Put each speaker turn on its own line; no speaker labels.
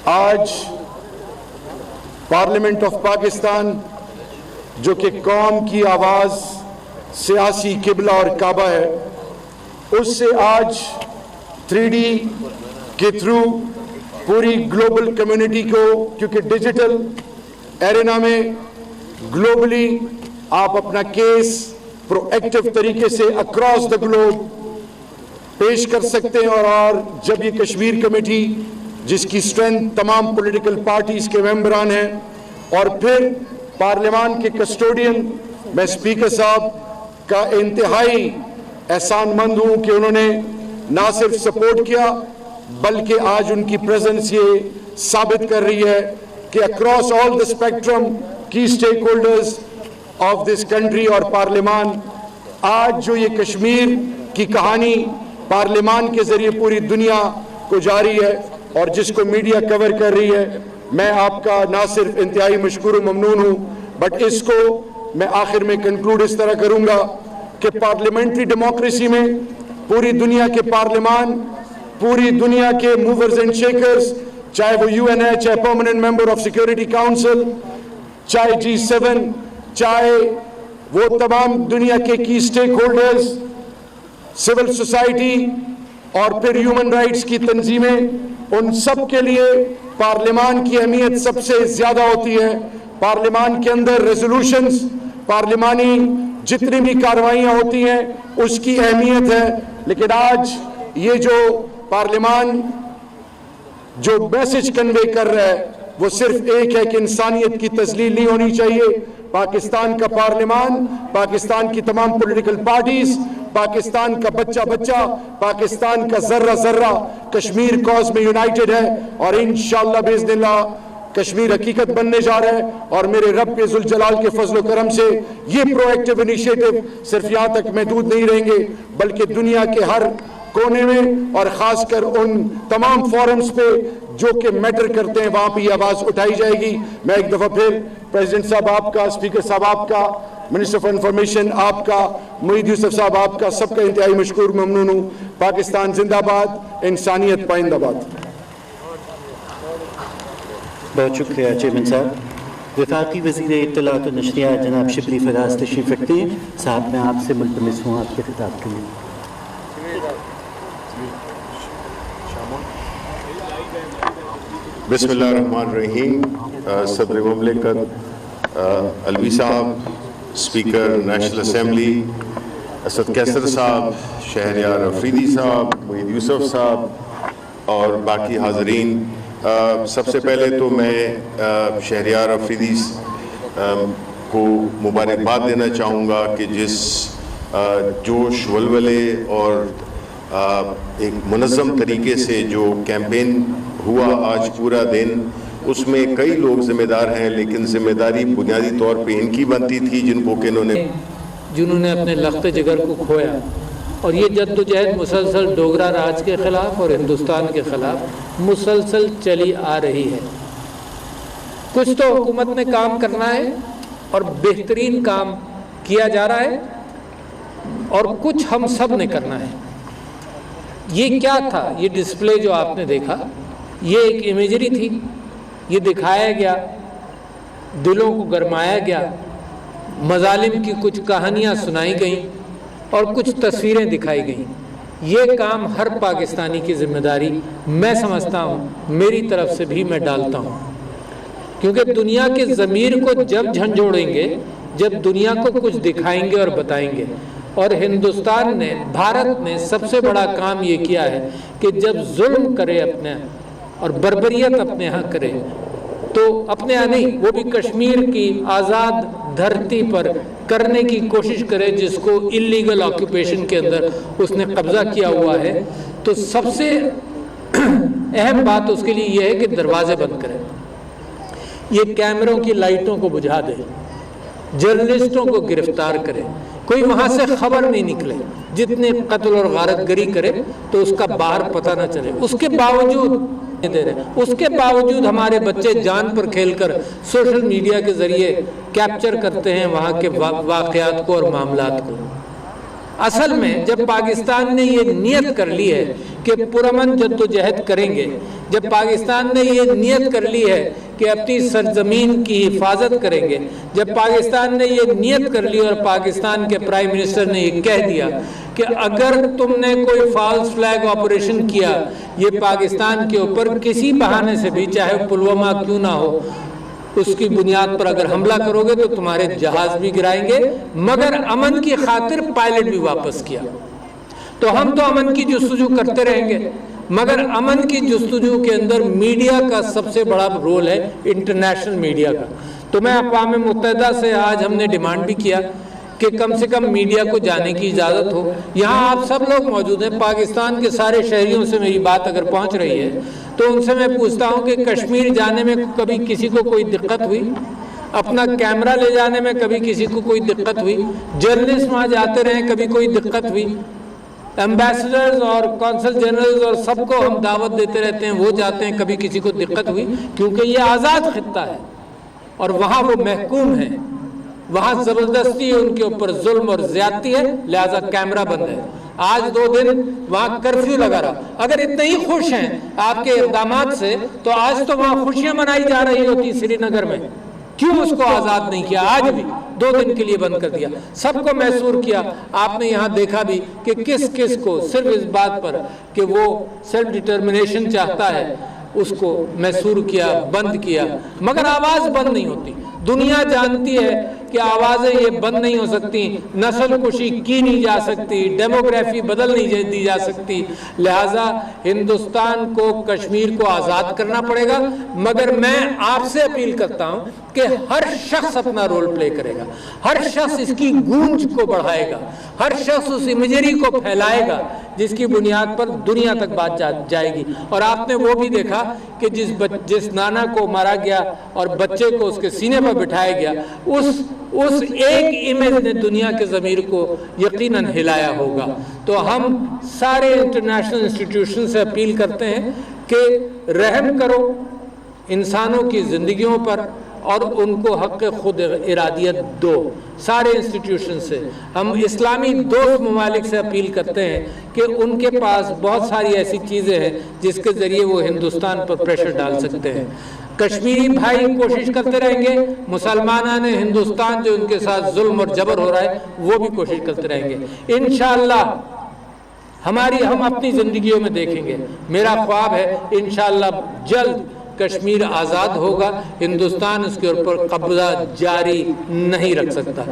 آج parliament of Pakistan جو کہ قوم کی آواز، سیاسی قبلہ اور کعبہ ہے، اس سے آج 3D کے تھرو پوری گلوبل کمیونٹی کو، کیونکہ ڈیجیٹل ایرینا میں گلوبلی آپ اپنا کیس پرو ایکٹیو طریقے سے اکراس دا گلوب پیش کر سکتے ہیں، اور جب یہ کشمیر کمیٹی جس کی اسٹرینتھ تمام پولیٹیکل پارٹیز کے ممبران ہیں، اور پھر پارلیمان کے کسٹوڈین، میں اسپیکر صاحب کا انتہائی احسان مند ہوں کہ انہوں نے نہ صرف سپورٹ کیا بلکہ آج ان کی پریزنس یہ ثابت کر رہی ہے کہ اکراس آل دا اسپیکٹرم کی stake holders of this country اور پارلیمان، آج جو یہ کشمیر کی کہانی پارلیمان کے ذریعے پوری دنیا کو جاری ہے اور جس کو میڈیا کور کر رہی ہے، میں آپ کا نہ صرف انتہائی مشکور و ممنون ہوں، بٹ اس کو میں آخر میں کنکلوڈ اس طرح کروں گا کہ پارلیمنٹری ڈیموکریسی میں پوری دنیا کے پارلیمان، پوری دنیا کے موورز اینڈ شیکرز، چاہے وہ UN ہے، چاہے permanent member of security council, چاہے G7، چاہے وہ تمام دنیا کے کی اسٹیک ہولڈرز، سول سوسائٹی اور پھر ہیومن رائٹس کی تنظیمیں، ان سب کے لیے پارلیمان کی اہمیت سب سے زیادہ ہوتی ہے۔ پارلیمان کے اندر ریزولوشنز، پارلیمانی جتنی بھی کارروائیاں ہوتی ہیں اس کی اہمیت ہے، لیکن آج یہ جو پارلیمان جو میسج کنوے کر رہا ہے وہ صرف ایک ہے کہ انسانیت کی تذلیل نہیں ہونی چاہیے۔ پاکستان کا پارلیمان، پاکستان کی تمام پولیٹیکل پارٹیز، پاکستان کا بچہ، پاکستان کا ذرہ ذرہ کشمیر کاز میں یونائٹڈ ہے، اور انشاءاللہ باذن اللہ کشمیر حقیقت بننے جا رہا ہے، اور میرے رب کے ذوالجلال کے فضل و کرم سے یہ پرو ایکٹیو انیشیٹو صرف یہاں تک محدود نہیں رہیں گے بلکہ دنیا کے ہر کونے میں، اور خاص کر ان تمام فورمز پہ جو کہ میٹر کرتے ہیں وہاں پہ یہ آواز اٹھائی جائے گی۔ میں ایک دفعہ پھر پریزیڈنٹ صاحب آپ کا، اسپیکر صاحب آپ کا، منسٹر آف انفارمیشن آپ کا، معید یوسف صاحب آپ کا، سب کا انتہائی مشکور ممنون ہوں۔ پاکستان زندہ باد، انسانیت پائندہ باد۔
بہت شکریہ چیئرمین صاحب۔ وفاقی وزیر اطلاعات و نشریات جناب شبلی فراز تشریف رکھتے ہیں۔ صاحب میں آپ سے ملتمس ہوں آپ کے خطاب کے لیے۔
بسم اللہ الرحمن الرحیم۔ صدر مملکت علوی صاحب، اسپیکر نیشنل اسمبلی اسد کیسر صاحب، شہریار افریدی صاحب، معید یوسف صاحب اور باقی حاضرین، سب سے پہلے تو میں شہریار افریدی کو مبارکباد دینا چاہوں گا کہ جس جوش ولولے اور ایک منظم طریقے سے جو کیمپین ہوا آج پورا دن، اس میں کئی لوگ ذمہ دار ہیں، لیکن ذمہ داری بنیادی طور پہ ان کی بنتی تھی
جنہوں نے اپنے لخت جگر کو کھویا، اور یہ جدوجہد مسلسل ڈوگرا راج کے خلاف اور ہندوستان کے خلاف مسلسل چلی آ رہی ہے۔ کچھ تو حکومت نے کام کرنا ہے اور بہترین کام کیا جا رہا ہے، اور کچھ ہم سب نے کرنا ہے۔ یہ کیا تھا؟ یہ ڈسپلے جو آپ نے دیکھا، یہ ایک امیجری تھی، یہ دکھایا گیا، دلوں کو گرمایا گیا، مظالم کی کچھ کہانیاں سنائی گئیں اور کچھ تصویریں دکھائی گئیں۔ یہ کام ہر پاکستانی کی ذمہ داری میں سمجھتا ہوں، میری طرف سے بھی میں ڈالتا ہوں، کیونکہ دنیا کے ضمیر کو جب جھنجھوڑیں گے، جب دنیا کو کچھ دکھائیں گے اور بتائیں گے۔ اور ہندوستان نے، بھارت نے سب سے بڑا کام یہ کیا ہے کہ جب ظلم کرے اپنے اور بربریت اپنے ہاں کرے تو اپنے ہاں نہیں، وہ بھی کشمیر کی آزاد دھرتی پر کرنے کی کوشش کرے جس کو اللیگل آکوپیشن کے اندر اس نے قبضہ کیا ہوا ہے، تو سب سے اہم بات اس کے لیے یہ ہے کہ دروازے بند کرے، یہ کیمروں کی لائٹوں کو بجھا دے، جرنلسٹوں کو گرفتار کرے، کوئی وہاں سے خبر نہیں نکلے، جتنے قتل اور غارت گری کرے تو اس کا باہر پتہ نہ چلے۔ اس کے باوجود ہمارے بچے جان پر کھیل کر سوشل میڈیا کے ذریعے کیپچر کرتے ہیں وہاں کے واقعات کو اور معاملات کو۔ اصل میں جب پاکستان نے یہ نیت کر لی ہے کہ پرامن جدوجہد کریں گے، جب پاکستان نے یہ نیت کر لی ہے کہ اپنی سرزمین کی حفاظت کریں گے، جب پاکستان نے یہ نیت کر لی اور پاکستان کے پرائم منسٹر نے یہ کہہ دیا کہ اگر تم نے کوئی فالس فلیگ آپریشن کیا، یہ پاکستان کے اوپر کسی بہانے سے بھی، چاہے پلوامہ کیوں نہ ہو، اس کی بنیاد پر اگر حملہ کرو گے تو تمہارے جہاز بھی گرائیں گے، مگر امن کی خاطر پائلٹ بھی واپس کیا۔ تو ہم تو امن کی جستجو کرتے رہیں گے، مگر امن کی جستجو کے اندر میڈیا کا سب سے بڑا رول ہے، انٹرنیشنل میڈیا کا۔ تو میں اقوام متحدہ سے آج ہم نے ڈیمانڈ بھی کیا کہ کم سے کم میڈیا کو جانے کی اجازت ہو۔ یہاں آپ سب لوگ موجود ہیں، پاکستان کے سارے شہریوں سے میری بات اگر پہنچ رہی ہے تو ان سے میں پوچھتا ہوں کہ کشمیر جانے میں کبھی کسی کو کوئی دقت ہوئی؟ اپنا کیمرہ لے جانے میں کبھی کسی کو کوئی دقت ہوئی؟ جرنلسٹ وہاں جاتے رہے کبھی کوئی دقت ہوئی؟ ایمبیسڈرز اور کونسل جنرلز اور سب کو ہم دعوت دیتے رہتے ہیں، وہ جاتے ہیں، کبھی کسی کو دقت ہوئی؟ کیونکہ یہ آزاد خطہ ہے اور وہاں وہ محکوم ہیں، وہاں زبردستی ان کے اوپر ظلم اور زیادتی ہے، لہٰذا کیمرہ بند ہے۔ آج 2 دن وہاں کرفیو لگا رہا۔ اگر اتنے ہی خوش ہیں آپ کے اقدامات سے تو آج تو وہاں خوشیاں منائی جا رہی ہوتی سری نگر میں، کیوں اس کو آزاد نہیں کیا؟ آج بھی 2 دن کے لیے بند کر دیا، سب کو محصور کیا۔ آپ نے یہاں دیکھا بھی کہ کس کس کو صرف اس بات پر کہ وہ سیلف ڈٹرمنیشن چاہتا ہے اس کو محصور کیا، بند کیا، مگر آواز بند نہیں ہوتی۔ دنیا جانتی ہے کہ آوازیں یہ بند نہیں ہو سکتی، نسل کشی کی نہیں جا سکتی، ڈیموگرافی بدل نہیں دی جا سکتی، لہٰذا ہندوستان کو کشمیر کو آزاد کرنا پڑے گا۔ مگر میں آپ سے اپیل کرتا ہوں کہ ہر شخص اپنا رول پلے کرے گا، ہر شخص اس کی گونج کو بڑھائے گا، ہر شخص اس امیجری کو پھیلائے گا جس کی بنیاد پر دنیا تک بات جائے گی۔ اور آپ نے وہ بھی دیکھا کہ جس نانا کو مارا گیا اور بچے کو اس کے سینے پر بٹھایا گیا، اس ایک امیج نے دنیا کے ضمیر کو یقیناً ہلایا ہوگا۔ تو ہم سارے انٹرنیشنل انسٹیٹیوشن سے اپیل کرتے ہیں کہ رحم کرو انسانوں کی زندگیوں پر اور ان کو حق خود ارادیت دو۔ سارے انسٹیٹیوشن سے ہم اسلامی دوست ممالک سے اپیل کرتے ہیں کہ ان کے پاس بہت ساری ایسی چیزیں ہیں جس کے ذریعے وہ ہندوستان پر پریشر ڈال سکتے ہیں۔ کشمیری بھائی کوشش کرتے رہیں گے، مسلمانان ہندوستان جو ان کے ساتھ ظلم اور جبر ہو رہا ہے وہ بھی کوشش کرتے رہیں گے۔ انشاءاللہ ہم اپنی زندگیوں میں دیکھیں گے، میرا خواب ہے انشاءاللہ جلد کشمیر آزاد ہوگا، ہندوستان اس کے اوپر قبضہ جاری نہیں رکھ سکتا۔